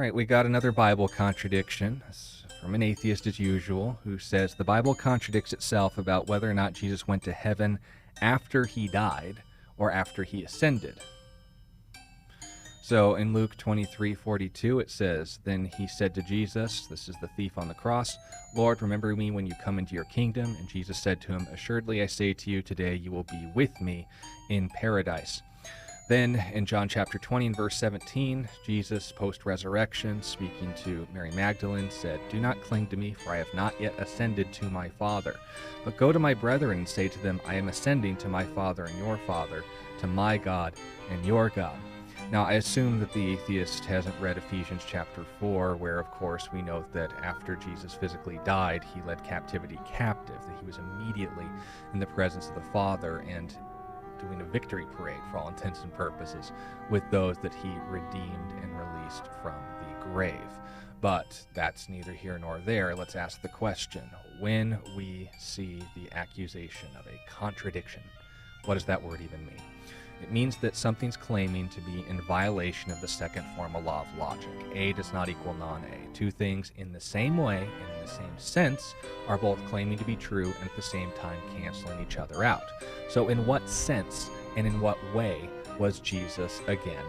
right, we got another Bible contradiction. It's from an atheist as usual, who says the Bible contradicts itself about whether or not Jesus went to heaven after he died or after he ascended. So in Luke 23:42 it says, "Then he said to Jesus," this is the thief on the cross, "Lord, remember me when you come into your kingdom." And Jesus said to him, "Assuredly I say to you, today you will be with me in paradise." Then in John chapter 20 and verse 17, Jesus, post-resurrection, speaking to Mary Magdalene, said, "Do not cling to me, for I have not yet ascended to my Father. But go to my brethren and say to them, I am ascending to my Father and your Father, to my God and your God." Now, I assume that the atheist hasn't read Ephesians chapter 4, where, of course, we note that after Jesus physically died, he led captivity captive, that he was immediately in the presence of the Father and doing a victory parade, for all intents and purposes, with those that he redeemed and released from the grave. But that's neither here nor there. Let's ask the question, when we see the accusation of a contradiction, what does that word even mean? It means that something's claiming to be in violation of the second formal law of logic. A does not equal non-A. Two things in the same way and in the same sense are both claiming to be true and at the same time canceling each other out. So in what sense and in what way was Jesus again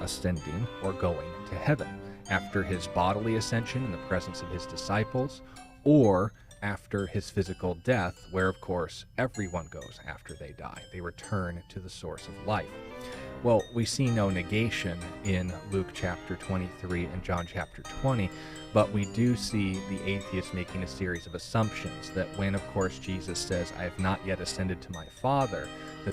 ascending or going to heaven? After his bodily ascension in the presence of his disciples, or after his physical death, where, of course, everyone goes after they die. They return to the source of life. Well, we see no negation in Luke chapter 23 and John chapter 20, but we do see the atheist making a series of assumptions that when, of course, Jesus says, "I have not yet ascended to my Father,"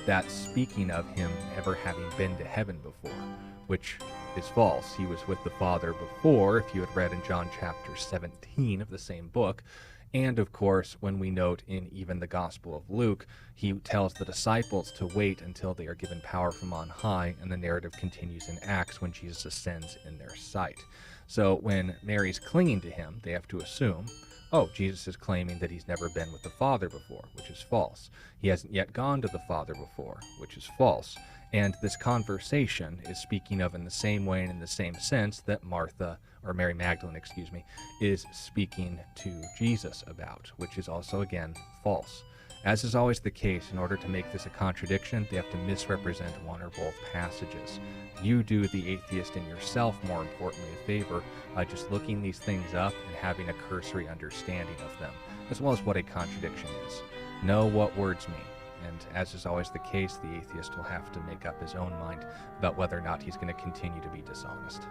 that's speaking of him ever having been to heaven before, which is false. He was with the Father before, if you had read in John chapter 17 of the same book. And, of course, when we note in even the Gospel of Luke, he tells the disciples to wait until they are given power from on high, and the narrative continues in Acts when Jesus ascends in their sight. So when Mary's clinging to him, they have to assume, oh, Jesus is claiming that he's never been with the Father before, which is false. He hasn't yet gone to the Father before, which is false. And this conversation is speaking of in the same way and in the same sense that Mary Magdalene, is speaking to Jesus about, which is also, again, false. As is always the case, in order to make this a contradiction, they have to misrepresent one or both passages. You do the atheist and yourself, more importantly, a favor by just looking these things up and having a cursory understanding of them, as well as what a contradiction is. Know what words mean. And as is always the case, the atheist will have to make up his own mind about whether or not he's going to continue to be dishonest.